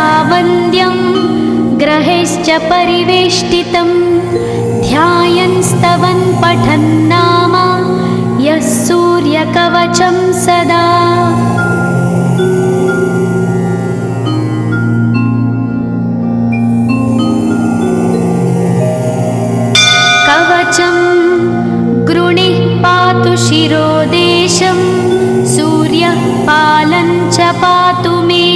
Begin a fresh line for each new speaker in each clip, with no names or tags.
सदा वन्द्यं ग्रहैश्च परिवेष्टितं ध्यायन् स्तवन् पठन् नाम यः सूर्यकवचं सदा। कवचं गृणिः पातु शिरोदेशं सूर्यः पालं च पातु मे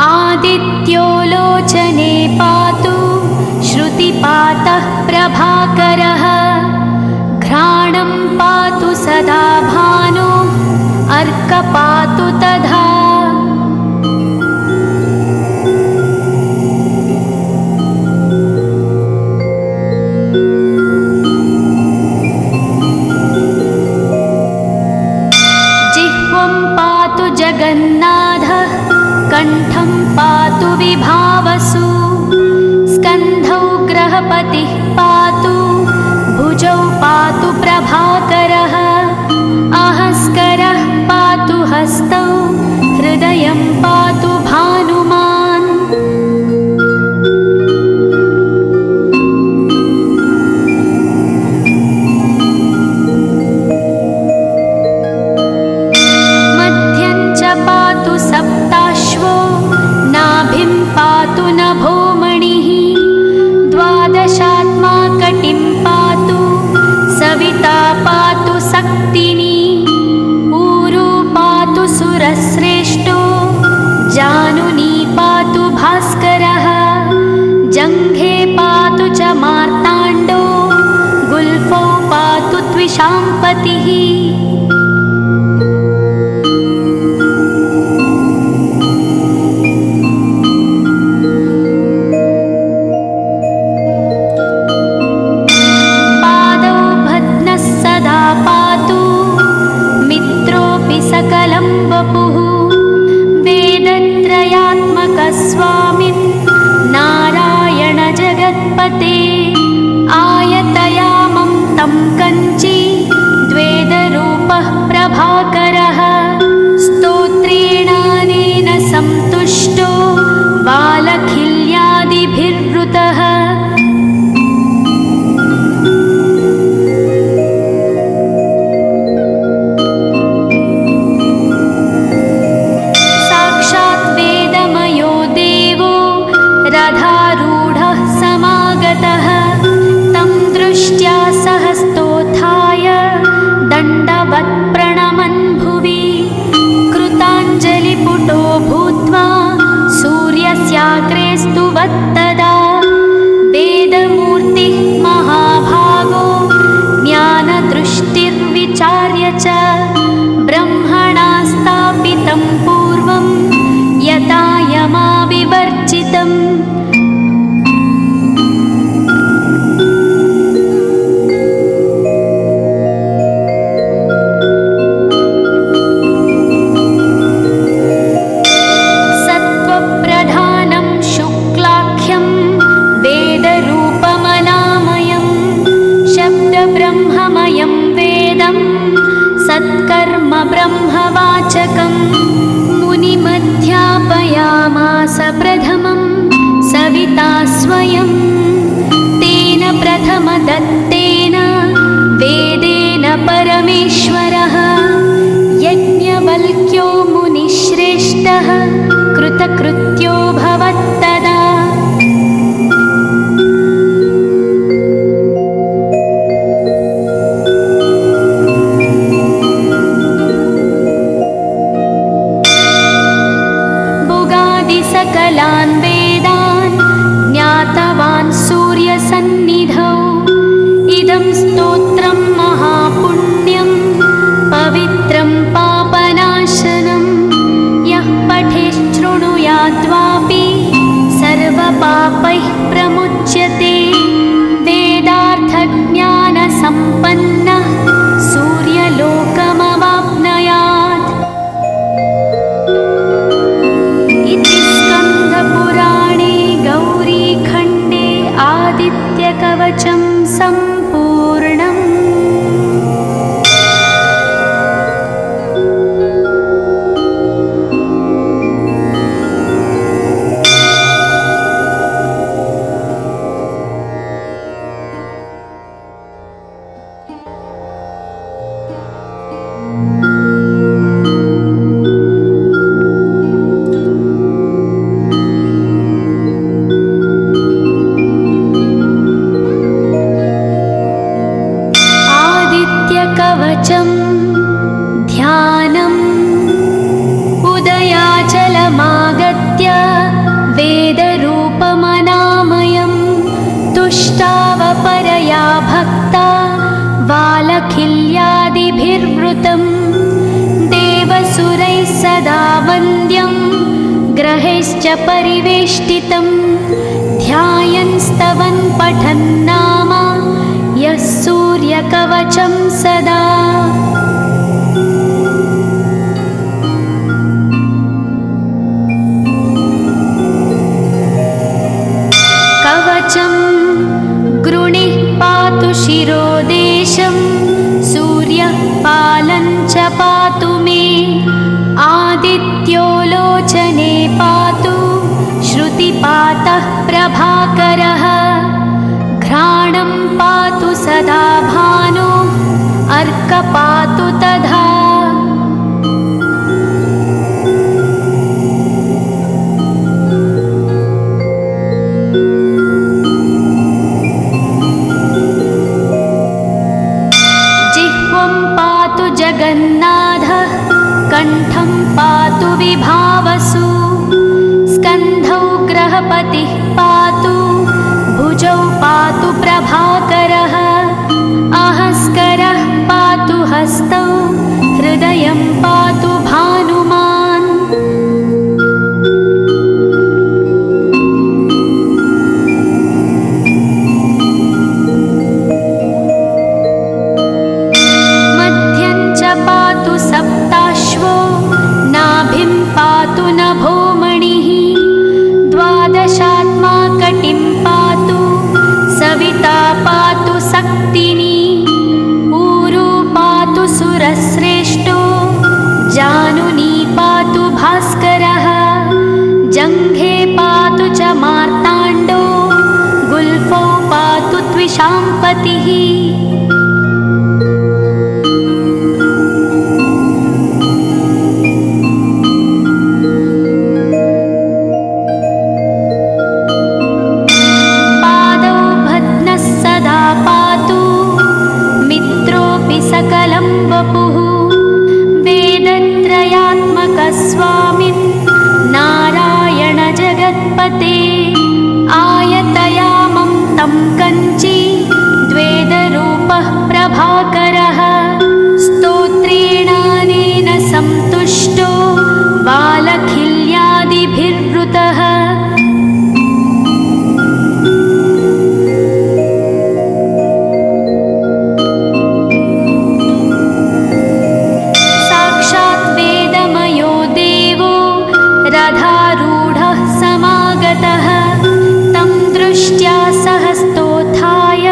आदित्यो लोचने पातु श्रुतिपातः प्रभाकरः घ्राणं पातु सदा भानो अर्क पातु तथा। जगन्नाथः कण्ठं पातु विभावसु स्कन्धौ ग्रहपतिः पातु भुजौ पातु प्रभाकरः अहस्करः पातु हस्तौ हृदयं पातु भानुमान्। सप्ताश्वो नाभिं पातु नभोमणिः द्वादशात्मा कटिं पातु सविता पातु सक्तिनी ऊरू पातु सुरश्रेष्ठो जानुनी पातु भास्करः जङ्घे पातु च मार्ताण्डो गुल्फौ पातु त्विषाम्पतिः। सकलं वपुः वेदत्रयात्मकः स्वामिन् नारायण जगत्पते आयतयामं तं कञ्ची द्वेदरूपः प्रभाकरः स्तोत्रेणानेन संतुष्टो बालखिल्यादिभिर्वृतः। रथारूढः समागतः तं दृष्ट्या सहस्तोत्थाय दण्डवत् प्रणमन् भुवि कृताञ्जलिपुटो भूत्वा सूर्यस्याग्रे स्तुवत्तदा वेदमूर्तिः महाभागो ज्ञानदृष्टिर्विचार्य च ब्रह्मणा स्थापितं पूर्वं यथा यमाविवर्जितम्। सत्त्वप्रधानं शुक्लाख्यं वेदरूपमनामयं शब्दब्रह्ममयं वेदं सत्कर्म ब्रह्मवाचकम् मुनिमध्यापयामास प्रथमं सविता स्वयं तेन प्रथमदत्तेन वेदेन परमेश्वरः यज्ञवल्क्यो मुनिश्रेष्ठः कृतकृत्यो भवत्तदा। सकलान् वेदान् ज्ञातवान् सूर्यसन्निधौ इदं स्तोत्रं महापुण्यं पवित्रं पापनाशनं यः पठेच्छृणुयाद्वापि विवृतं देवसुरैः सदा वन्द्यं ग्रहैश्च परिवेष्टितं ध्यायन् स्तवन् पठन् नाम यः सूर्यकवचं सदा। कवचं गृणिः पातु शिरोदेशं सूर्यः पालं च पातु मे आदित्यो लोचने पातु श्रुतिपातः प्रभाकरः घ्राणं पातु सदा भानो अर्क पातु तथा। जगन्नाथः कण्ठं पातु विभावसु स्कन्धौ ग्रहपतिः पातु भुजौ पातु प्रभाकरः अहस्करः पातु हस्तौ हृदयं पातु भानुमान्। सप्ताश्वो नाभिं पातु नभोमणिः द्वादशात्मा कटिं पातु सविता पातु सक्तिनी ऊरू पातु सुरश्रेष्ठो जानुनी पातु भास्करः जङ्घे पातु च मार्ताण्डो गुल्फौ पातु त्विषाम्पतिः। सकलं वपुः वेदत्रयात्मकः स्वामिन् नारायण जगत्पते आयतयामं तं कञ्ची द्वेदरूपः प्रभाकरः स्तोत्रेणानेन संतुष्टो बालखिल्यादिभिर्वृतः। रथारूढः समागतः तं दृष्ट्या सहस्तोत्थाय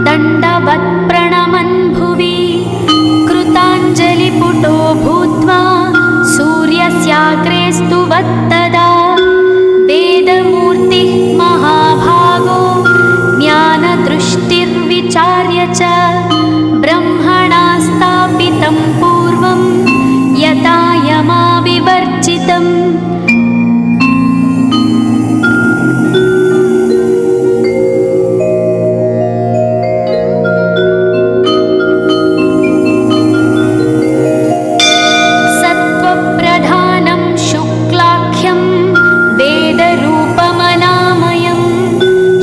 दण्डवत् प्रणमन् भुवि कृताञ्जलिपुटो भूत्वा सूर्यस्याग्रे स्तुवत्तदा वेदमूर्तिः महाभागो ज्ञानदृष्टिर्विचार्य च ब्रह्मणा स्थापितं पूर्वं यथा यमाविवर्जितम्। सत्त्वप्रधानं शुक्लाख्यं वेदरूपमनामयं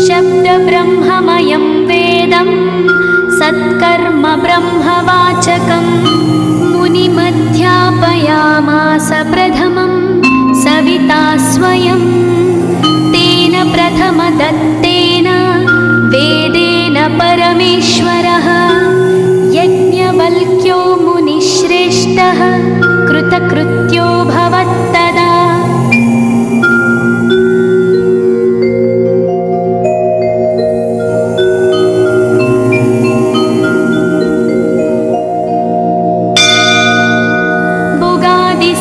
शब्दब्रह्ममयं वेदं सत्कर्म ब्रह्मवाचकं मुनिमध्यापयामास प्रथमं सविता स्वयं तेन प्रथमदत्तेन वेदेन परमेश्वरः यज्ञवल्क्यो मुनिश्रेष्ठः कृतकृत्यो भवत्तदा।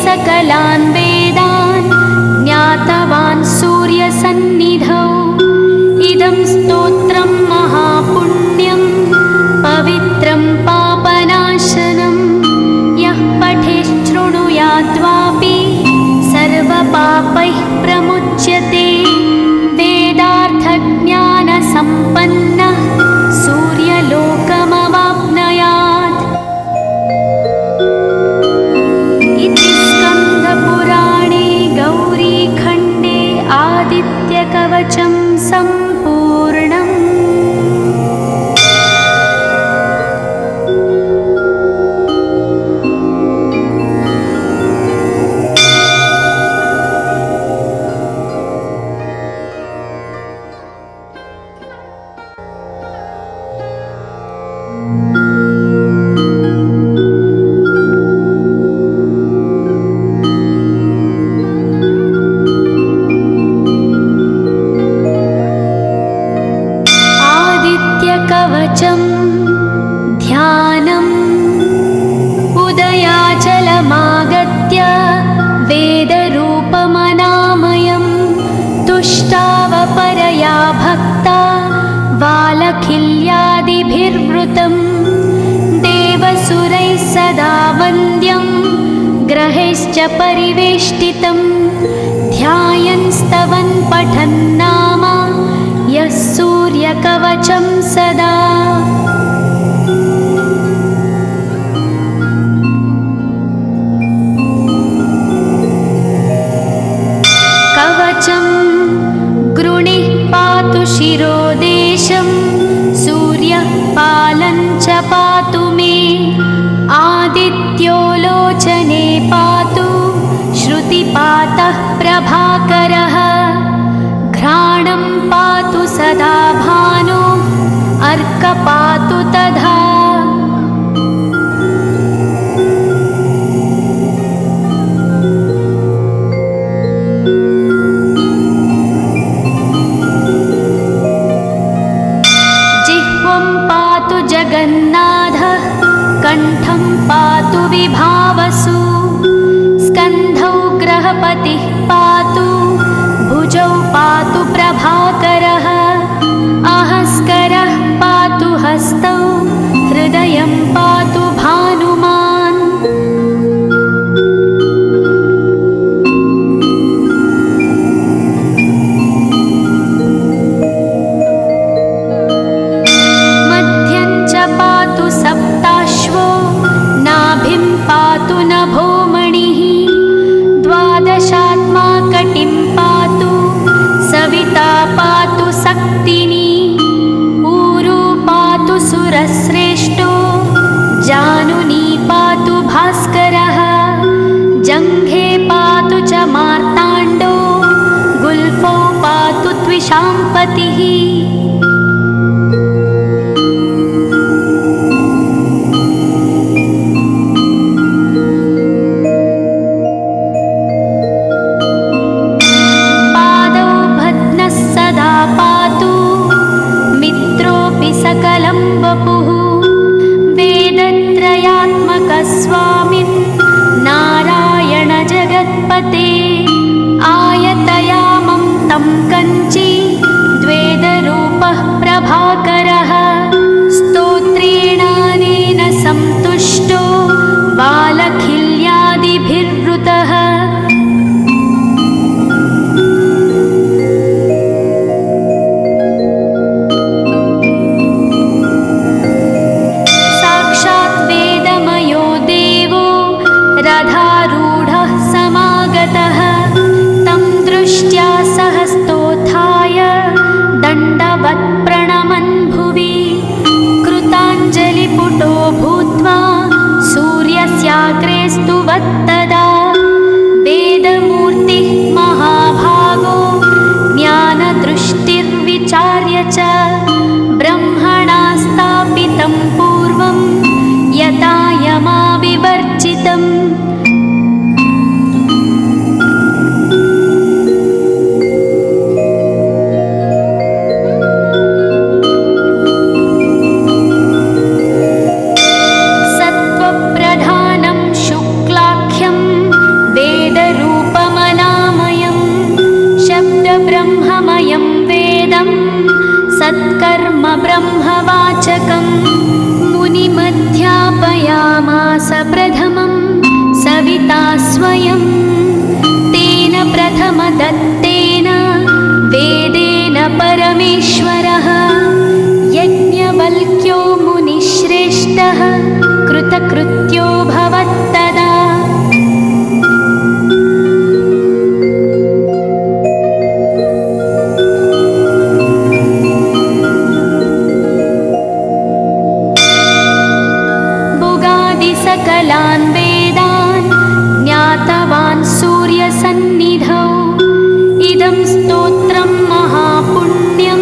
सकलान् वेदान् ज्ञातवान् सूर्यसन्निधौ इदं स्तोत्रं महापुण्यं पवित्रं पापनाशनं यः पठेच्छृणुयाद्वापि सर्वपापैः प्रमुच्यते वेदार्थज्ञानसम्पन्नः सूर्यलोकमवाप्नुयात्। पुराणे गौरीखण्डे आदित्यकवचं सम्पूर्णम्। भावपरया भक्ता वालखिल्यादिभिर्वृतं देवसुरैः सदा वन्द्यं ग्रहैश्च परिवेष्टितं ध्यायन् स्तवन् पठन् नाम यः सूर्यकवचं सदा। कवचं गृणिः पातु शिरोदेशं सूर्यः पालं च पातु मे आदित्यो लोचने पातु श्रुतिपातः प्रभाकरः घ्राणं पातु सदा भानो अर्क पातु तथा। जिह्वं पातु जगन्नाथः कण्ठं पातु विभावसु स्कन्धौ ग्रहपतिः पातु भुजौ पातु प्रभाकरः अहस्करः पातु हस्तौ हृदयं पातु भानुमान्। मध्यं च पातु सप्ताश्वो नाभिं पातु नभोमणिः द्वादशात्मा कटिं पातु सविता पातु सक्तिनी ऊरू पातु सुरश्रेष्ठो जानुनी पातु भास्करः जङ्घे पातु च मार्ताण्डो गुल्फौ पातु त्विषाम्पतिः। सकलं वपुः वेदत्रयात्मकस्वामिन् नारायण जगत्पते आयतयामं तं कञ्ची द्वेदरूपः प्रभाकरः स्तोत्रेणानेन सन्तुष्टो वालखिल्यादिभिर्वृतः। रथारूढः समागतः तं दृष्ट्या सहस्तोत्थाय दण्डवत् प्रणमन् भुवि कृताञ्जलिपुटो भूत्वा सूर्यस्याग्रे स्तुवत्तदा वेदमूर्तिः महाभागो ज्ञानदृष्टिर्विचार्य च ब्रह्मणा स्थापितं पूर्वं यथा यमाविवर्जितम्। सत्त्वप्रधानं शुक्लाख्यं वेदरूपमनामयं शब्दब्रह्ममयं वेदं सत्कर्म ब्रह्मवाचकं मुनिमध्यापयामास प्रथमं सविता स्वयं तेन प्रथमदत्तेन वेदेन परमेश्वरः यज्ञवल्क्यो मुनिश्रेष्ठः कृतकृत्यो भवत्तदा। सकलान् वेदान् ज्ञातवान् सूर्यसन्निधौ इदं स्तोत्रं महापुण्यं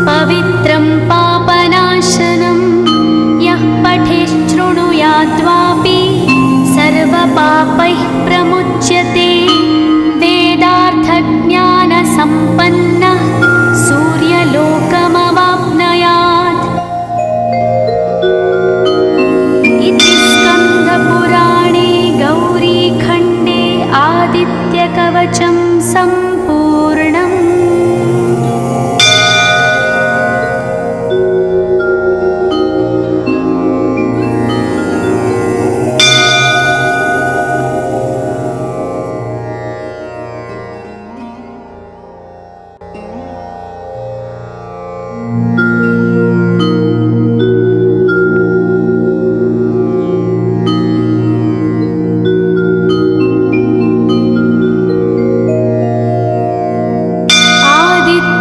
पवित्रं पापनाशनं यः पठेच्छृणुयात्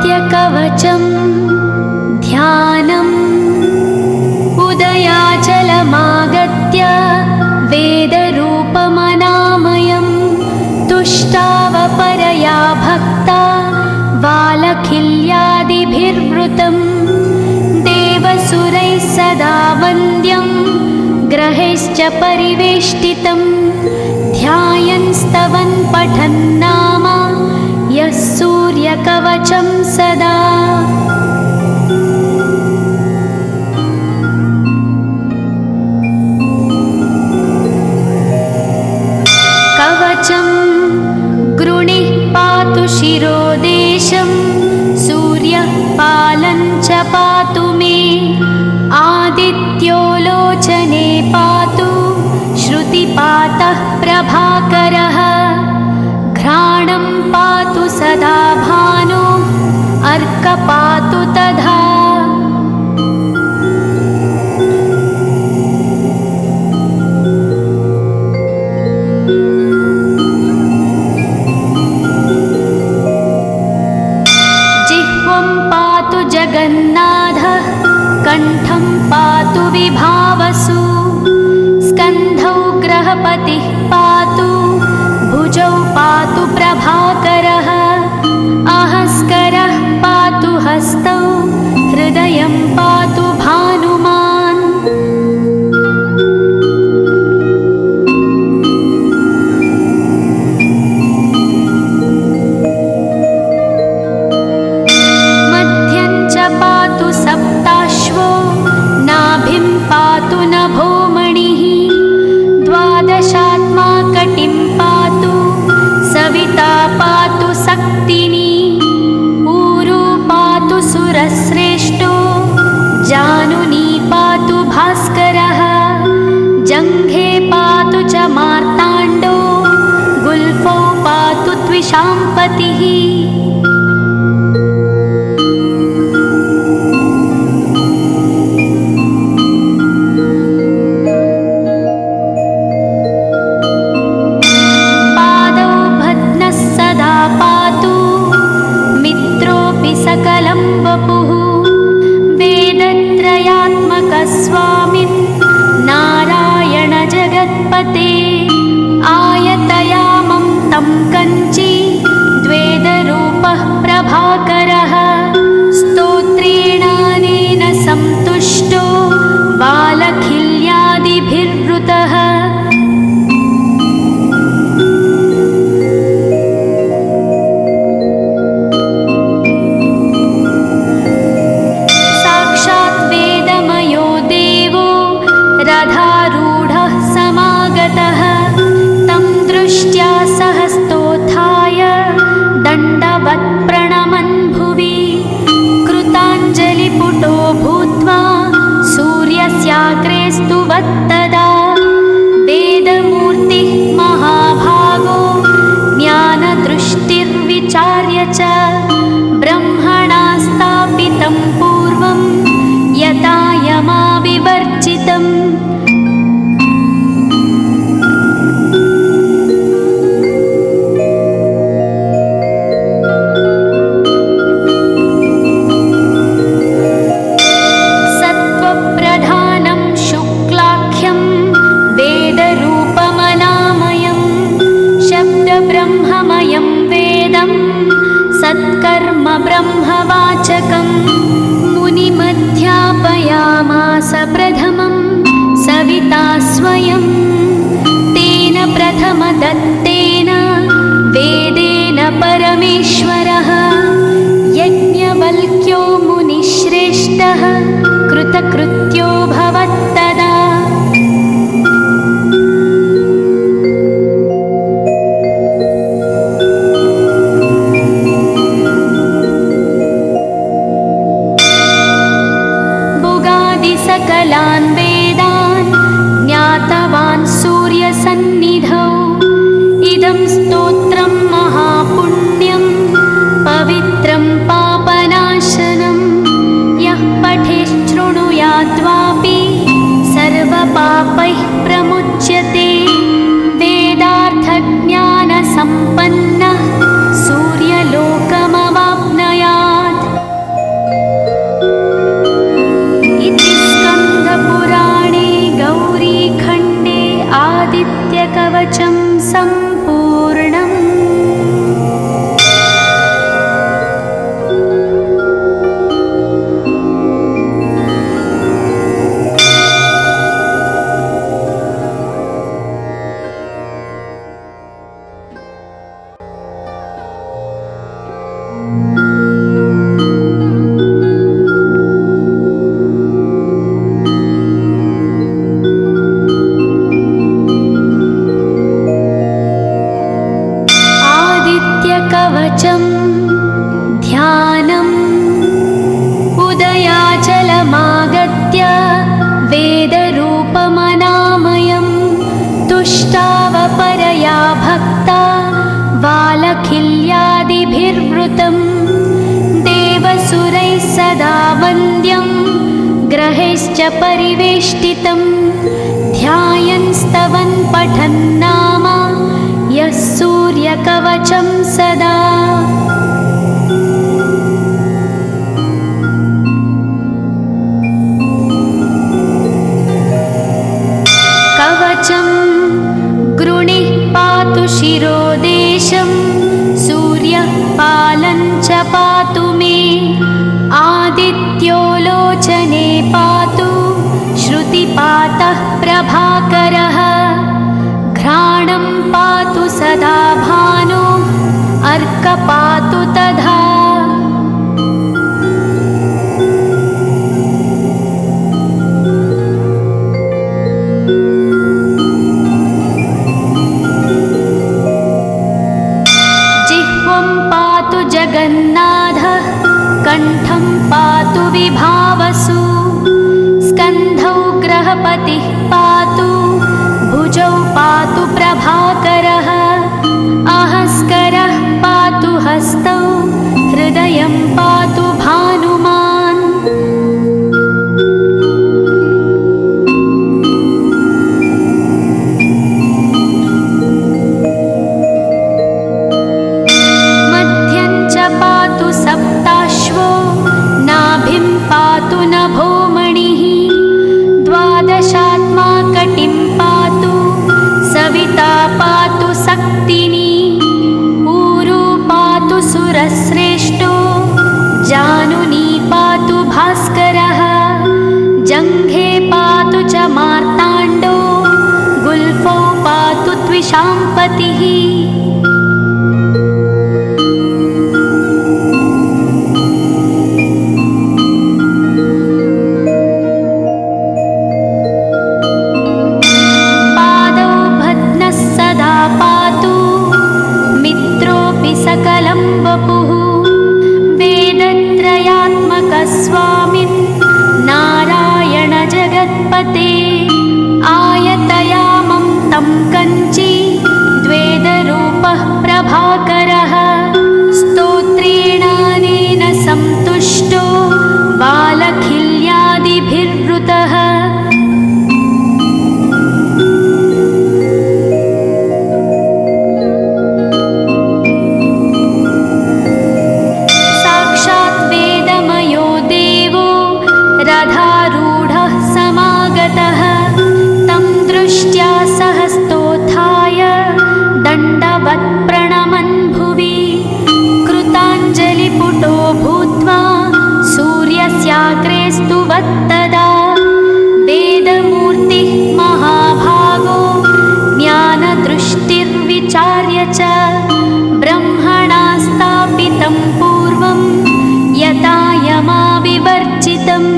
आदित्यकवचं ध्यानम् उदयाचलमागत्य वेदरूपमनामयं तुष्टावपरया भक्ता वालखिल्यादिभिर्वृतं देवसुरैः सदा वन्द्यं ग्रहैश्च परिवेष्टितं ध्यायन् स्तवन् पठन् नाम यः सूर्यकवचं सदा। कवचं गृणिः पातु शिरोदेशं सूर्यः पालं च पातु मे आदित्यो लोचने पातु श्रुतिपातः प्रभाकरः घ्राणं पातु सदा भानो अर्कपातु तथा। जिह्वं पातु जगन्नाथः कण्ठं पातु विभावसु स्कन्धौ ग्रहपतिः पातु भुजौ पातु प्रभाकरः अहस्करः पातु हस्तौ हृदयं पातु भानुमान्। मध्यं च पातु सप्ताश्वो नाभिं पातु नभोमणिः द्वादशात्मा कटिं पातु सविता पातु सक्तिनी ऊरू पातु सुरश्रेष्ठो जानुनी पातु भास्करः जङ्घे पातु च मार्ताण्डो गुल्फौ पातु त्विषाम्पतिः। सकलं वपुः वेदत्रयात्मकस्वामिन् नारायण जगत्पते आयतयामं तं कञ्ची द्वेदरूपः प्रभाकरः स्तोत्रेणानेन सन्तुष्टो वालखिल्यादिभिर्वृतः। रथारूढः समागतः तं दृष्ट्या सहस्तोत्थाय दण्डवत् प्रणमन् भुवि कृताञ्जलिपुटो भूत्वा सूर्यस्याग्रे स्तुवत्तदा वेदमूर्तिः महाभागो ज्ञानदृष्टिर्विचार्य च ब्रह्मणा स्थापितं पूर्वं यथा यमाविवर्जितम्। सत्त्वप्रधानं शुक्लाख्यं वेदरूपमनामयं शब्दब्रह्ममयं वेदं सत्कर्म ब्रह्मवाचकं मुनिमध्यापयामास प्रथमं सविता स्वयं तेन प्रथमदत्तेन वेदेन परमेश्वरः यज्ञवल्क्यो मुनिश्रेष्ठः कृतकृत्यो भवत्तदा। सकलान् वेदान् ज्ञातवान् सूर्यसन्निधौ इदं स्तोत्रं महापुण्यं पवित्रं पापनाशनं यः पठेच्छृणुयाद्वापि सर्वपापैः प्रमुच्यते वेदार्थज्ञानसम्पन्नः सूर्यलोकमवाप्नुयात्। सदा वन्द्यं ग्रहैश्च परिवेष्टितं ध्यायन् स्तवन् पठन् नाम यः सूर्यकवचं सदा। कवचं गृणिः पातु शिरोदेशं सूर्यः पालं च पातु मे आदित्यो लोचने पातु श्रुतिपातः प्रभाकरः घ्राणं पातु सदा भानो अर्क पातु तथा। जगन्नाथः कण्ठं पातु विभावसु स्कन्धौ ग्रहपतिः पातु भुजौ पातु प्रभाकरः अहस्करः पातु हस्तौ हृदयं पातु भानुमान्। सप्ताश्वो नाभिं पातु नभोमणिः द्वादशात्मा कटिं पातु सविता पातु सक्तिनी ऊरू पातु सुरश्रेष्ठो जानुनी पातु भास्करः जङ्घे पातु च मार्ताण्डो गुल्फौ पातु त्विषाम्पतिः। सकलं वपुः वेदत्रयात्मकस्वामिन् नारायण जगत्पते आयतयामं तं कञ्ची द्वेदरूपः प्रभाकरः स्तोत्रेणानेन सन्तुष्टो बालखिल्यादिभिर्वृतः। रथारूढः समागतः तं दृष्ट्या सहस्तोत्थाय दण्डवत् प्रणमन् भुवि कृताञ्जलिपुटो भूत्वा सूर्यस्याग्रे स्तुवत्तदा वेदमूर्तिः महाभागो ज्ञानदृष्टिर्विचार्य च ब्रह्मणा स्थापितं पूर्वं यथा यमाविवर्जितम्।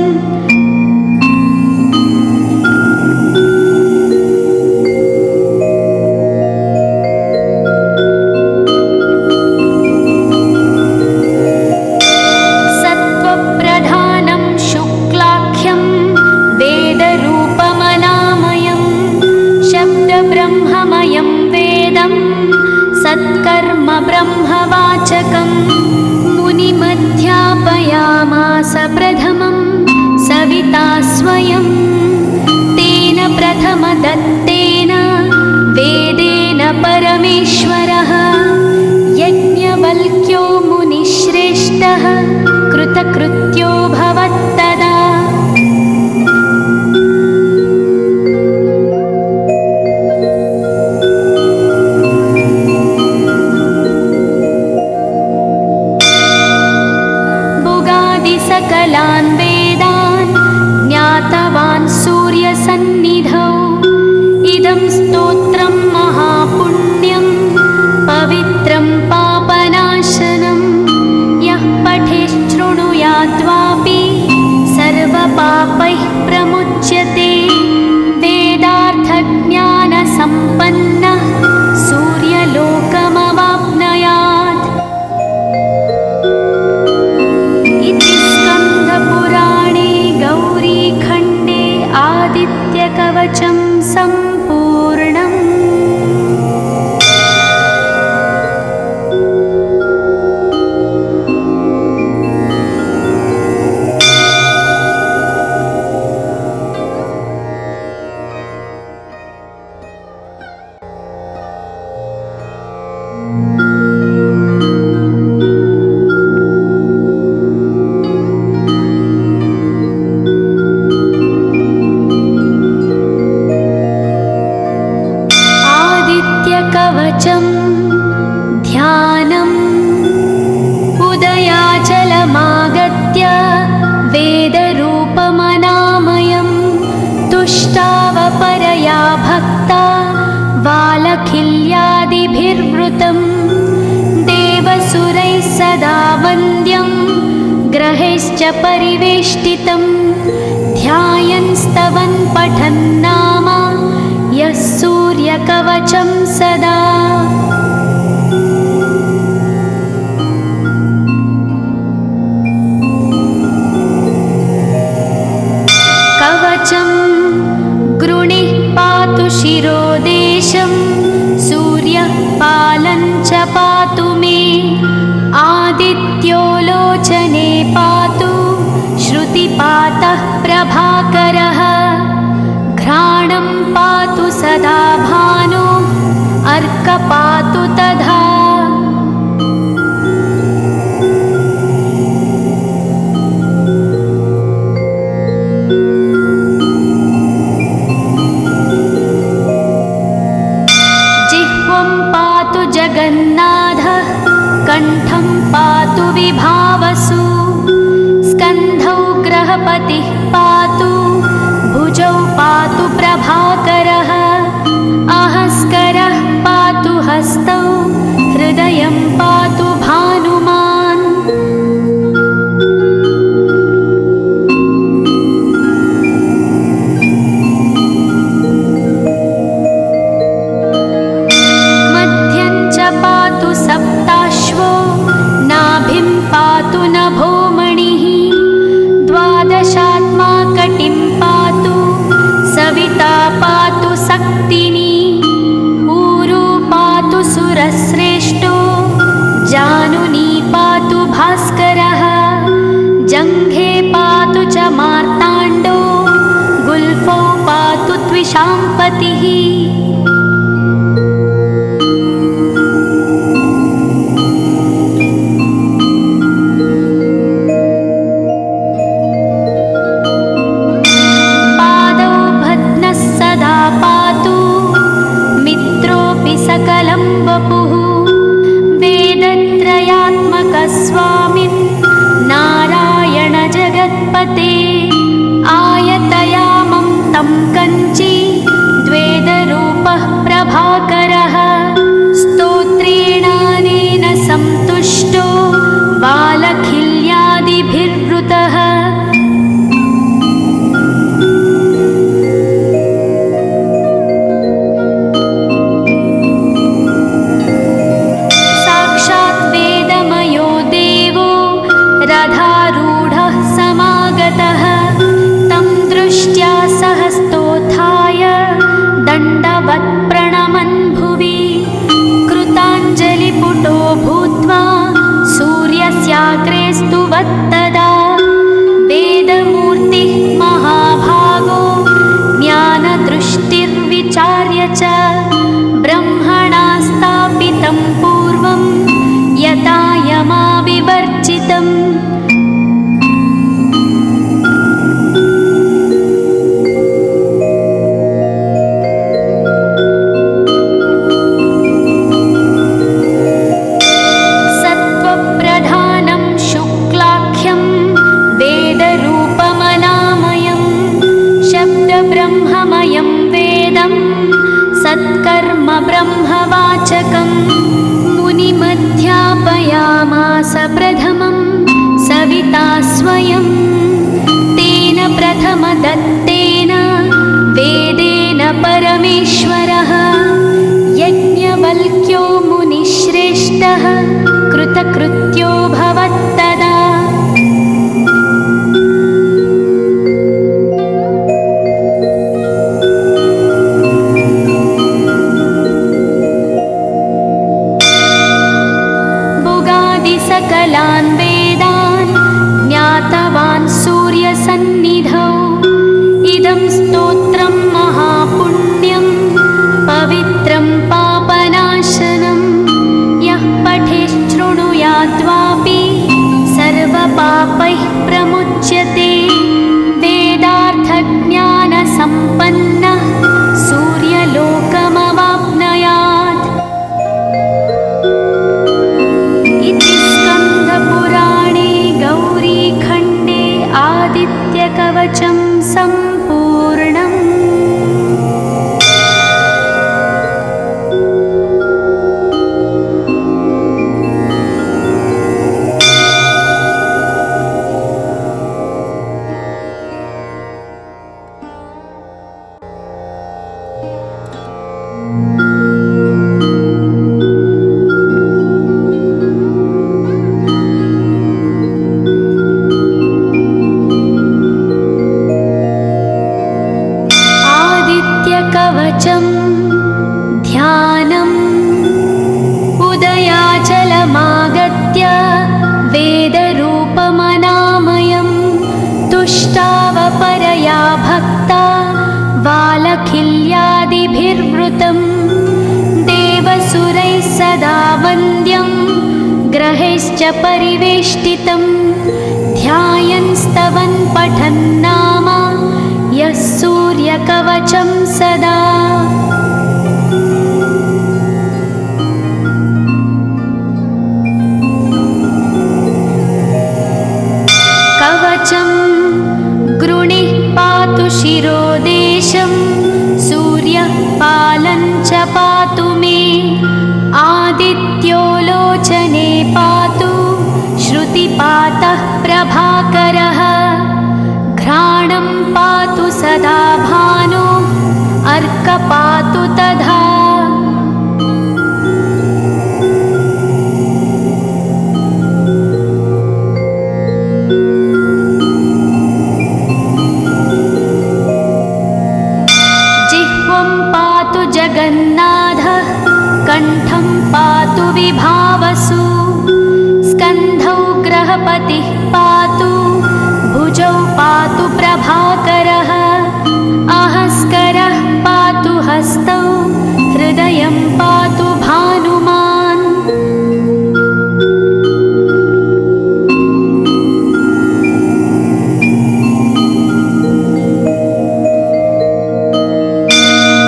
सत्त्वप्रधानं शुक्लाख्यं वेदरूपमनामयं शब्दब्रह्ममयं वेदं सत्कर्म ब्रह्मवाचकम् मुनिमध्यापयामास प्रथमं सविता स्वयं तेन प्रथमदत्तेन वेदेन परमेश्वरः यज्ञवल्क्यो मुनिश्रेष्ठः कृतकृत्यो भवत्तदा। सकलान् वेदान् ज्ञातवान् सूर्यसन्निधौ इदं स्तोत्रं महापुण्यं पवित्रं पापनाशनं यः पठेच्छृणुयाद्वापि सर्वपापैः प्रमुच्यते वेदार्थज्ञानसम्पन्नः सूर्यलोकमवाप्नुयात्। पुराणे गौरीखण्डे आदित्यकवचं सम्पूर्णम्। परिवेष्टितं ध्यायन् स्तवन् पठन् नाम यः सूर्यकवचं सदा। कवचं गृणिः पातु शिरोदेशं सूर्यः पालं च पातु मे आदित्यो लोचने पातु श्रुतिपातः प्रभाकरः घ्राणं पातु सदा भानो अर्कपातु तथा। जिह्वं पातु जगन्नाथः कण्ठं पातु विभावसु स्कन्धौ ग्रहपतिः पातु भुजौ पातु प्रभाकरः अहस्करः पातु हस्तौ हृदयं पातु भानुमान्। मध्यं च पातु सप्ताश्वो नाभिं पातु नभोमणिः द्वादशात्मा कटिं पातु सविता पातु सक्तिनी ऊरू पातु सुरश्रेष्ठो जानुनी पातु भास्करः जङ्घे पातु च मार्ताण्डो गुल्फौ पातु त्विषाम्पतिः। सकलं वपुः वेदत्रयात्मकस्वामिन् नारायण जगत्पते आयतयामं तं कञ्ची द्वेदरूपः प्रभाकरः स्तोत्रेणानेन सन्तुष्टो बालखिल्यादिभिर्वृतः। रथारूढः समागतः तं दृष्ट्या सहस्तोत्थाय दण्डवत् प्रणमन् भुवि कृताञ्जलिपुटो भूत्वा सूर्यस्याग्रे स्तुवत्तदा वेदमूर्तिः महाभागो ज्ञानदृष्टिर्विचार्य च ब्रह्मणा स्थापितं पूर्वं यथा यमाविवर्जितम्। सत्त्वप्रधानं शुक्लाख्यं वेदरूपमनामयं शब्दब्रह्ममयं वेदं सत्कर्म ब्रह्मवाचकम् मुनिमध्यापयामास प्रथमं सविता स्वयं तेन प्रथमदत्तेन वेदेन परमेश्वरः यज्ञवल्क्यो मुनिश्रेष्ठः कृतकृत्यो भवत्तदा। सकलान् वेदान् ज्ञातवान् सूर्यसन्निधौ इदं स्तोत्रं महापुण्यं पवित्रं पापनाशनं यः पठेच्छृणुयाद्वापि सर्वपापैः प्रमुच्यते वेदार्थज्ञानसम्पन्नः सूर्यलोकमवाप्नुयात्। स्कन्दपुराणे गौरीखण्डे आदित्यकवचं सम्पूर्णम्। परिवेष्टितं ध्यायन् स्तवन् पठन् नाम यः सूर्यकवचं सदा। कवचं गृणिः पातु शिरोदेशं सूर्यः पालं च पातु मे आदित्यो लोचने पातु श्रुतिपातः प्रभाकरः घ्राणं पातु सदा भानो अर्क पातु तथा। जिह्वं पातु जगन्नाथः कण्ठं पातु विभावसु स्कन्धौ ग्रहपतिः पातु भुजौ पातु प्रभाकरः अहस्करः पातु हस्तौ हृदयं पातु भानुमान्।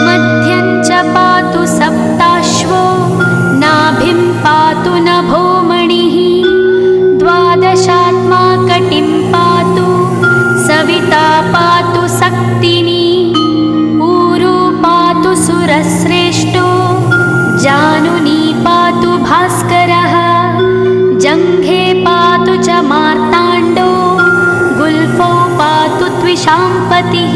मध्यं च पातु सप्ताश्वो नाभिं पातु नभोमणिः द्वादशात्मा कटिं पातु सविता पातु सक्तिनी ऊरू पातु सुरश्रेष्ठो जानुनी पातु भास्करः जङ्घे पातु च मार्ताण्डो गुल्फौ पातु त्विषाम्पतिः।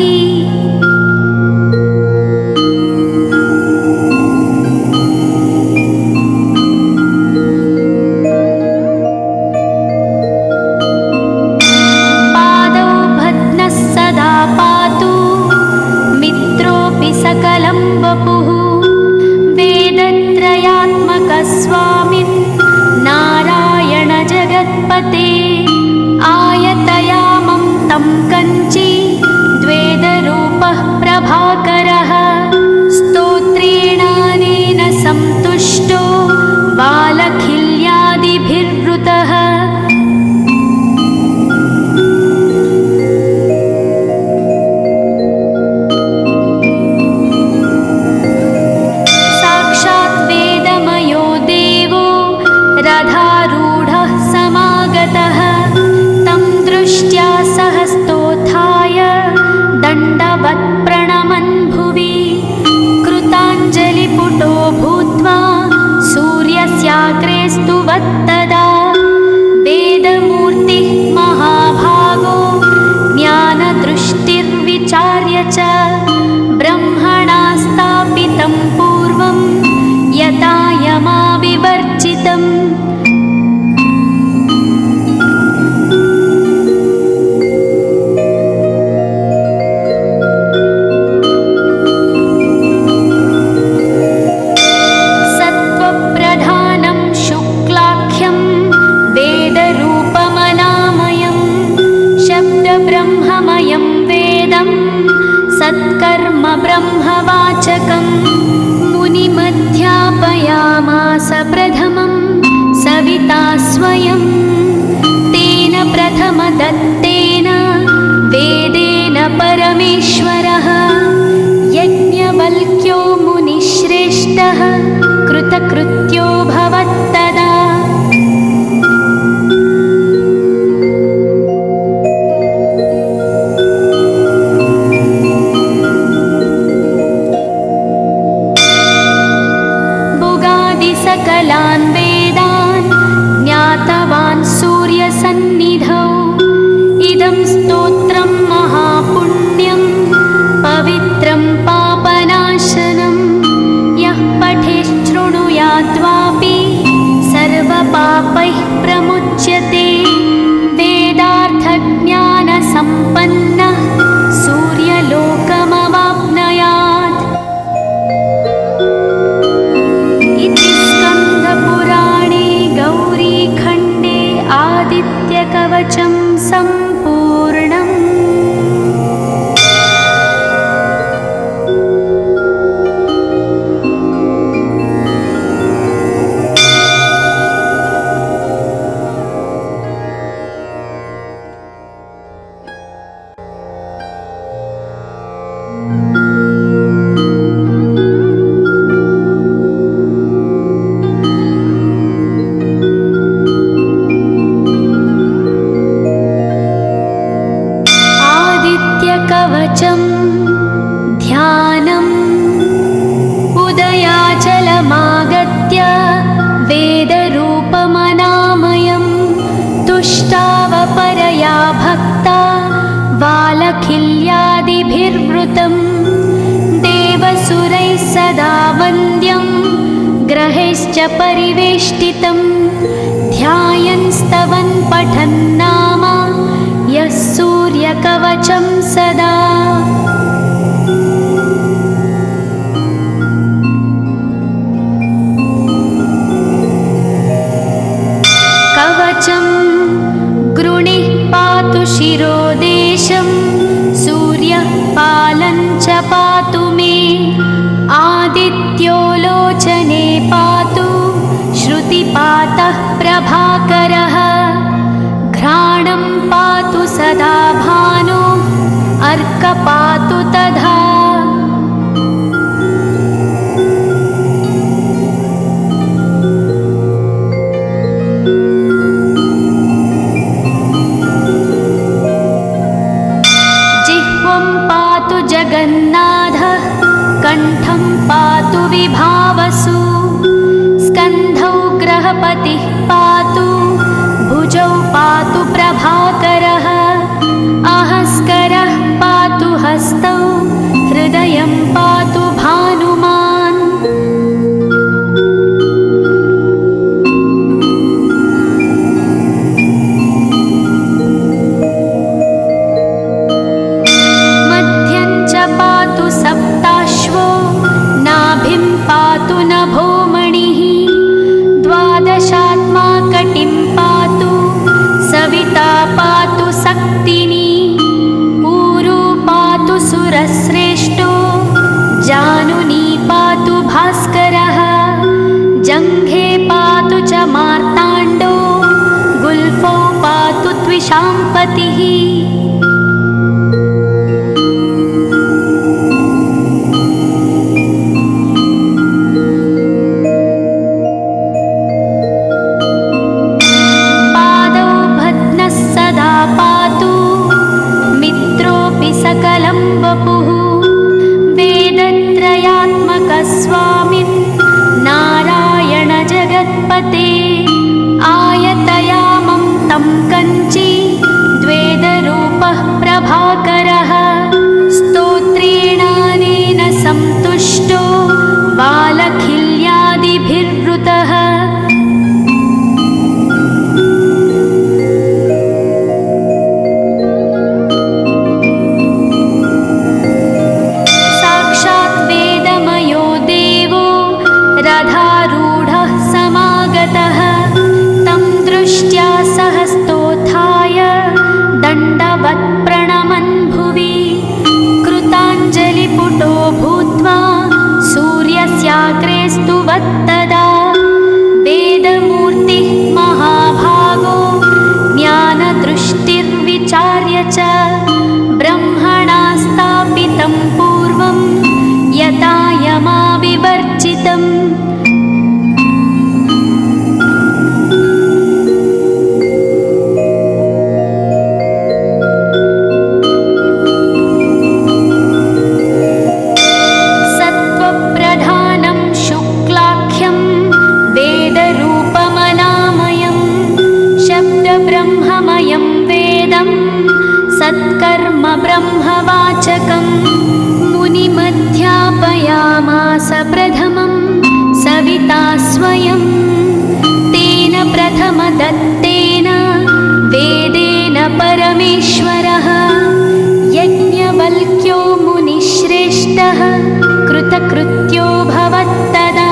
सकलं वपुः वेदत्रयात्मकस्वामिन् नारायण जगत्पते आयतयामं तं कञ्ची द्वेदरूपः प्रभाकरः स्तोत्रेणानेन सन्तुष्टो बालखिल्यादिभिर्वृतः। रथारूढः समागतः तं दृष्ट्या सहस्तोत्थाय दण्डवत् प्रणमन् भुवि कृताञ्जलिपुटो भूत्वा सूर्यस्याग्रे स्तुवत्तदा वेदमूर्तिः महाभागो ज्ञानदृष्टिर्विचार्य च ब्रह्मणा स्थापितं पूर्वं यथा यमाविवर्जितम्। सत्त्वप्रधानं शुक्लाख्यं वेदरूपमनामयं शब्दब्रह्ममयं वेदं सत्कर्म ब्रह्मवाचकम् मुनिमध्यापयामास प्रथमं सविता स्वयं तेन प्रथमदत्तेन वेदेन परमेश्वरः यज्ञवल्क्यो मुनिश्रेष्ठः कृतकृत्यो भवत्तदा। सकलान् वेदान् ज्ञातवान् सूर्यसन्निधौ इदं स्तोत्रं महापुण्यं पवित्रं पापनाशनं यः पठेच्छृणुयाद्वापि सर्वपापैः प्रमुच्यते वेदार्थज्ञानसम्पन्नः सूर्यलोकमवाप्नुयात्। इति स्कन्दपुराणे गौरीखण्डे आदित्यकवचं सम्पूर्णम्। सूर्यकवचं ध्यानम् उदयाचलमागत्य वेदरूपमनामयं तुष्टावपरया भक्ता वालखिल्यादिभिर्वृतं देवसुरैः सदा वन्द्यं ग्रहैश्च परिवेष्टितं ध्यायन् स्तवन् पठन् नाम यः सूर्यकवचं सदा। कवचं गृणिः पातु शिरोदेशं सूर्यः पालं च पातु मे आदित्यो लोचने पातु श्रुतिपातः प्रभाकरः घ्राणं पातु सदा भानु अर्कपातु तथा। जिह्वं पातु जगन्नाथः कण्ठं पातु विभावसु स्कन्धौ ग्रहपतिः पातु भुजौ पातु प्रभाकरः अहस्करः पातु हस्तौ हृदयं पातु भानुमान्। मध्यं च पातु सप्ताश्वो नाभिं पातु नभोमणिः द्वादशात्मा कटिं पातु सविता पातु सक्तिनी ऊरू पातु सुरश्रेष्ठो जानुनी पातु भास्करः जङ्घे पातु च मार्ताण्डो गुल्फौ पातु त्विषाम्पतिः। सकलं वपुः वेदत्रयात्मकस्वामिन् नारायण जगत्पते आयतयामं तं कञ्ची द्वेदरूपः प्रभाकरः स्तोत्रेणानेन सन्तुष्टो वालखिल्यादिभिर्वृतः। रथारूढः समागतः तं दृष्ट्या सहस्तोत्थाय दण्डवत् प्रणमन् भुवि कृताञ्जलिपुटो भूत्वा सूर्यस्याग्रे स्तुवत्तदा वेदमूर्तिः महाभागो ज्ञानदृष्टिर्विचार्य च ब्रह्मणा स्थापितं पूर्वं यथा यमाविवर्जितम्। सत्त्वप्रधानं शुक्लाख्यं वेदरूपमनामयं शब्दब्रह्ममयं वेदं सत्कर्म ब्रह्मवाचकं मुनिमध्यापयामास प्रथमं सविता स्वयं तेन प्रथमदत्तेन वेदेन परमेश्वरः यज्ञवल्क्यो मुनिश्रेष्ठः कृतकृत्यो भवत्तदा।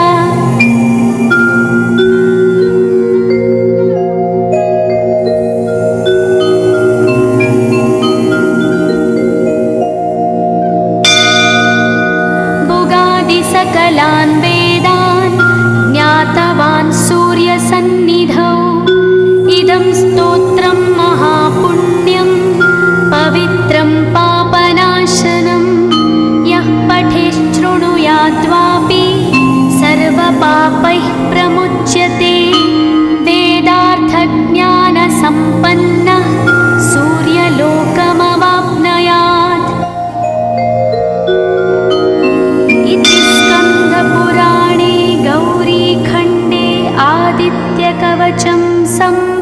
सकलान् वेदान् ज्ञातवान् सूर्यसन्निधौ कवचं